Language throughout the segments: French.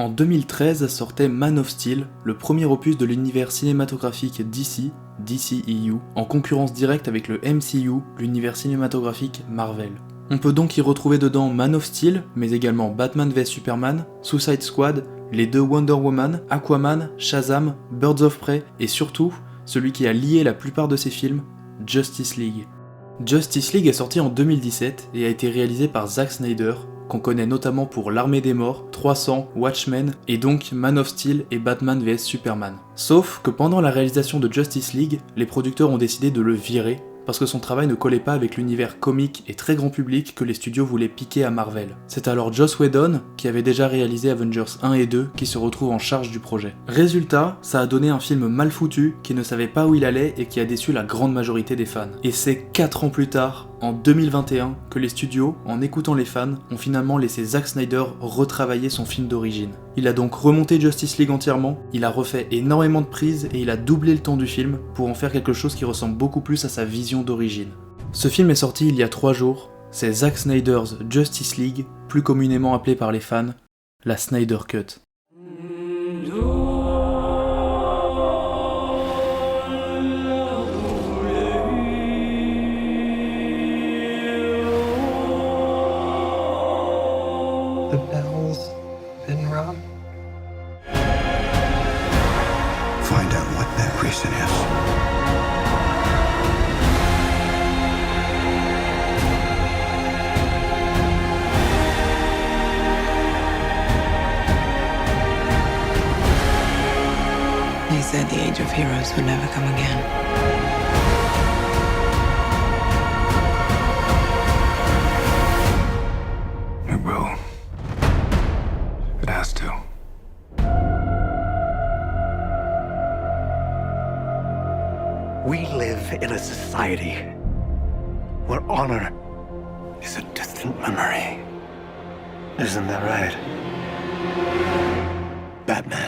En 2013 sortait Man of Steel, le premier opus de l'univers cinématographique DC, DCEU, en concurrence directe avec le MCU, l'univers cinématographique Marvel. On peut donc y retrouver dedans Man of Steel, mais également Batman vs Superman, Suicide Squad, les deux Wonder Woman, Aquaman, Shazam, Birds of Prey et surtout, celui qui a lié la plupart de ces films, Justice League. Justice League est sorti en 2017 et a été réalisé par Zack Snyder, qu'on connaît notamment pour L'Armée des Morts, 300, Watchmen et donc Man of Steel et Batman vs Superman. Sauf que pendant la réalisation de Justice League, les producteurs ont décidé de le virer parce que son travail ne collait pas avec l'univers comique et très grand public que les studios voulaient piquer à Marvel. C'est alors Joss Whedon, qui avait déjà réalisé Avengers 1 et 2, qui se retrouve en charge du projet. Résultat, ça a donné un film mal foutu, qui ne savait pas où il allait et qui a déçu la grande majorité des fans. Et c'est 4 ans plus tard, en 2021, que les studios, en écoutant les fans, ont finalement laissé Zack Snyder retravailler son film d'origine. Il a donc remonté Justice League entièrement, il a refait énormément de prises et il a doublé le temps du film pour en faire quelque chose qui ressemble beaucoup plus à sa vision d'origine. Ce film est sorti il y a 3 jours, c'est Zack Snyder's Justice League, plus communément appelé par les fans, la Snyder Cut. The bell's been rung. Find out what that reason is. They said the age of heroes would never come again. It will. It has to. We live in a society where honor is a distant memory. Isn't that right, Batman?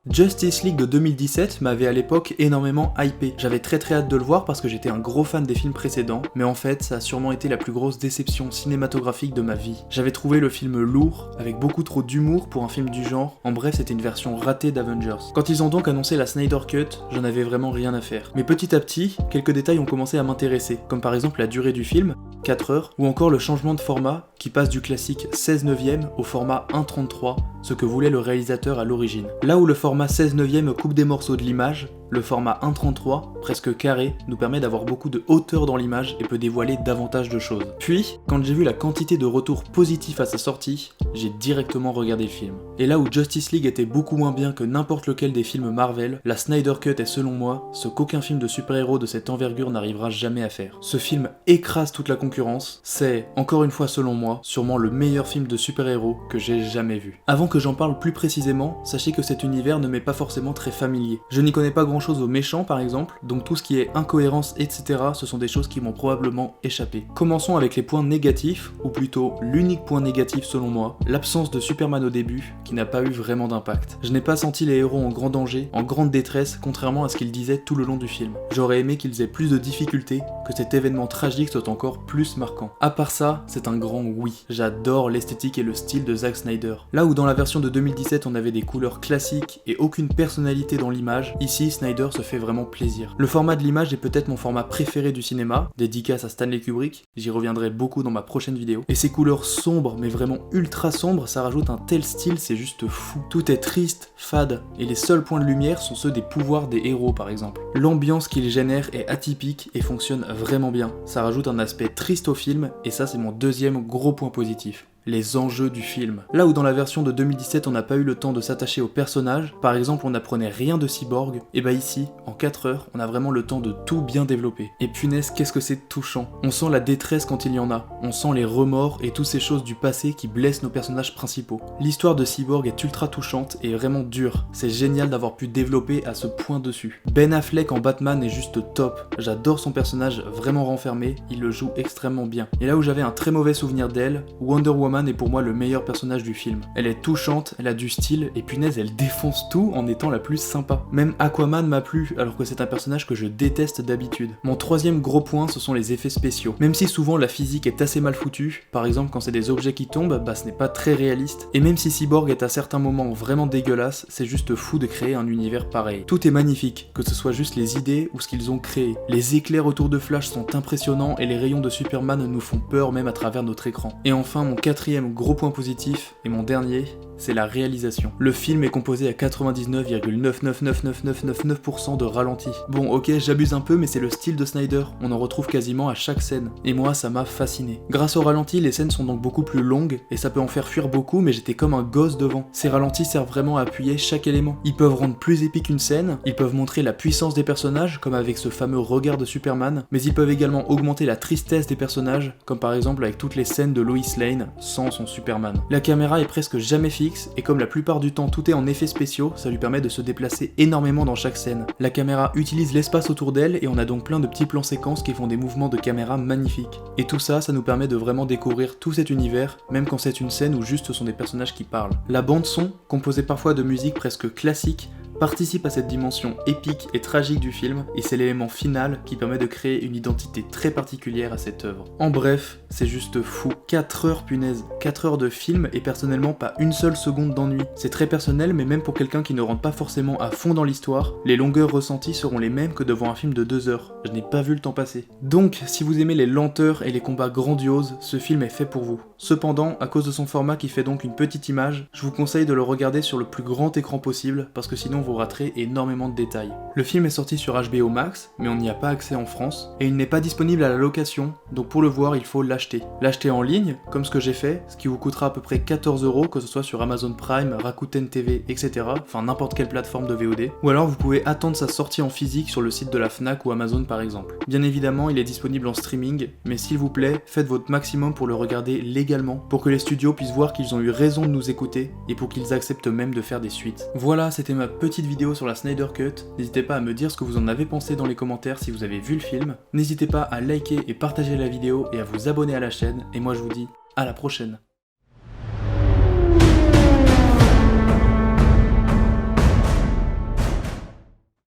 Justice League de 2017 m'avait à l'époque énormément hypé. J'avais très hâte de le voir parce que j'étais un gros fan des films précédents, mais en fait ça a sûrement été la plus grosse déception cinématographique de ma vie. J'avais trouvé le film lourd, avec beaucoup trop d'humour pour un film du genre, en bref c'était une version ratée d'Avengers. Quand ils ont donc annoncé la Snyder Cut, j'en avais vraiment rien à faire. Mais petit à petit, quelques détails ont commencé à m'intéresser, comme par exemple la durée du film, 4 heures, ou encore le changement de format qui passe du classique 16/9 au format 1/33, ce que voulait le réalisateur à l'origine. Là où le format 16/9 coupe des morceaux de l'image, le format 1/33, presque carré, nous permet d'avoir beaucoup de hauteur dans l'image et peut dévoiler davantage de choses. Puis, quand j'ai vu la quantité de retours positifs à sa sortie, j'ai directement regardé le film. Et là où Justice League était beaucoup moins bien que n'importe lequel des films Marvel, la Snyder Cut est selon moi ce qu'aucun film de super-héros de cette envergure n'arrivera jamais à faire. Ce film écrase toute la concurrence, c'est, encore une fois selon moi, sûrement le meilleur film de super-héros que j'ai jamais vu. Avant que j'en parle plus précisément, sachez que cet univers ne m'est pas forcément très familier. Je n'y connais pas grand chose aux méchants par exemple, donc tout ce qui est incohérence etc. ce sont des choses qui m'ont probablement échappé. Commençons avec les points négatifs, ou plutôt l'unique point négatif selon moi, l'absence de Superman au début, qui n'a pas eu vraiment d'impact. Je n'ai pas senti les héros en grand danger, en grande détresse, contrairement à ce qu'ils disaient tout le long du film. J'aurais aimé qu'ils aient plus de difficultés, que cet événement tragique soit encore plus marquant. À part ça, c'est un grand oui. J'adore l'esthétique et le style de Zack Snyder. Là où dans la version de 2017 on avait des couleurs classiques et aucune personnalité dans l'image, ici Snyder se fait vraiment plaisir. Le format de l'image est peut-être mon format préféré du cinéma, dédicace à Stanley Kubrick, j'y reviendrai beaucoup dans ma prochaine vidéo. Et ces couleurs sombres, mais vraiment ultra sombres, ça rajoute un tel style, c'est juste fou. Tout est triste, fade, et les seuls points de lumière sont ceux des pouvoirs des héros par exemple. L'ambiance qu'il génère est atypique et fonctionne vraiment bien. Ça rajoute un aspect triste au film, et ça c'est mon deuxième gros point positif. Les enjeux du film. Là où dans la version de 2017 on n'a pas eu le temps de s'attacher aux personnages, par exemple on n'apprenait rien de Cyborg, et bah ici, en 4 heures, on a vraiment le temps de tout bien développer. Et punaise, qu'est-ce que c'est touchant. On sent la détresse quand il y en a, on sent les remords et toutes ces choses du passé qui blessent nos personnages principaux. L'histoire de Cyborg est ultra touchante et vraiment dure, c'est génial d'avoir pu développer à ce point dessus. Ben Affleck en Batman est juste top, j'adore son personnage vraiment renfermé, il le joue extrêmement bien. Et là où j'avais un très mauvais souvenir d'elle, Wonder Woman Aquaman est pour moi le meilleur personnage du film. Elle est touchante, elle a du style, et punaise, elle défonce tout en étant la plus sympa. Même Aquaman m'a plu, alors que c'est un personnage que je déteste d'habitude. Mon troisième gros point, ce sont les effets spéciaux. Même si souvent la physique est assez mal foutue, par exemple quand c'est des objets qui tombent, ce n'est pas très réaliste. Et même si Cyborg est à certains moments vraiment dégueulasse, c'est juste fou de créer un univers pareil. Tout est magnifique, que ce soit juste les idées ou ce qu'ils ont créé. Les éclairs autour de Flash sont impressionnants et les rayons de Superman nous font peur même à travers notre écran. Et enfin, mon quatrième gros point positif, et mon dernier, c'est la réalisation. Le film est composé à 99,999999% de ralenti. Bon, ok, j'abuse un peu, mais c'est le style de Snyder, on en retrouve quasiment à chaque scène. Et moi, ça m'a fasciné. Grâce au ralenti, les scènes sont donc beaucoup plus longues, et ça peut en faire fuir beaucoup, mais j'étais comme un gosse devant. Ces ralentis servent vraiment à appuyer chaque élément. Ils peuvent rendre plus épique une scène, ils peuvent montrer la puissance des personnages, comme avec ce fameux regard de Superman, mais ils peuvent également augmenter la tristesse des personnages, comme par exemple avec toutes les scènes de Lois Lane sans son Superman. La caméra est presque jamais fixe, et comme la plupart du temps tout est en effets spéciaux, ça lui permet de se déplacer énormément dans chaque scène. La caméra utilise l'espace autour d'elle et on a donc plein de petits plans séquences qui font des mouvements de caméra magnifiques. Et tout ça, ça nous permet de vraiment découvrir tout cet univers, même quand c'est une scène où juste ce sont des personnages qui parlent. La bande son, composée parfois de musique presque classique, participe à cette dimension épique et tragique du film, et c'est l'élément final qui permet de créer une identité très particulière à cette œuvre. En bref, c'est juste fou. 4 heures punaise, 4 heures de film et personnellement pas une seule seconde d'ennui. C'est très personnel, mais même pour quelqu'un qui ne rentre pas forcément à fond dans l'histoire, les longueurs ressenties seront les mêmes que devant un film de 2 heures. Je n'ai pas vu le temps passer. Donc, si vous aimez les lenteurs et les combats grandioses, ce film est fait pour vous. Cependant, à cause de son format qui fait donc une petite image, je vous conseille de le regarder sur le plus grand écran possible, parce que sinon vous raterez énormément de détails. Le film est sorti sur HBO Max, mais on n'y a pas accès en France, et il n'est pas disponible à la location, donc pour le voir il faut l'acheter. L'acheter en ligne, comme ce que j'ai fait, ce qui vous coûtera à peu près 14€, que ce soit sur Amazon Prime, Rakuten TV, etc., enfin n'importe quelle plateforme de VOD, ou alors vous pouvez attendre sa sortie en physique sur le site de la Fnac ou Amazon par exemple. Bien évidemment, il est disponible en streaming, mais s'il vous plaît, faites votre maximum pour le regarder légalement, pour que les studios puissent voir qu'ils ont eu raison de nous écouter, et pour qu'ils acceptent même de faire des suites. Voilà, c'était ma petite vidéo sur la Snyder Cut. N'hésitez pas à me dire ce que vous en avez pensé dans les commentaires si vous avez vu le film. N'hésitez pas à liker et partager la vidéo et à vous abonner à la chaîne, et moi je vous dis à la prochaine.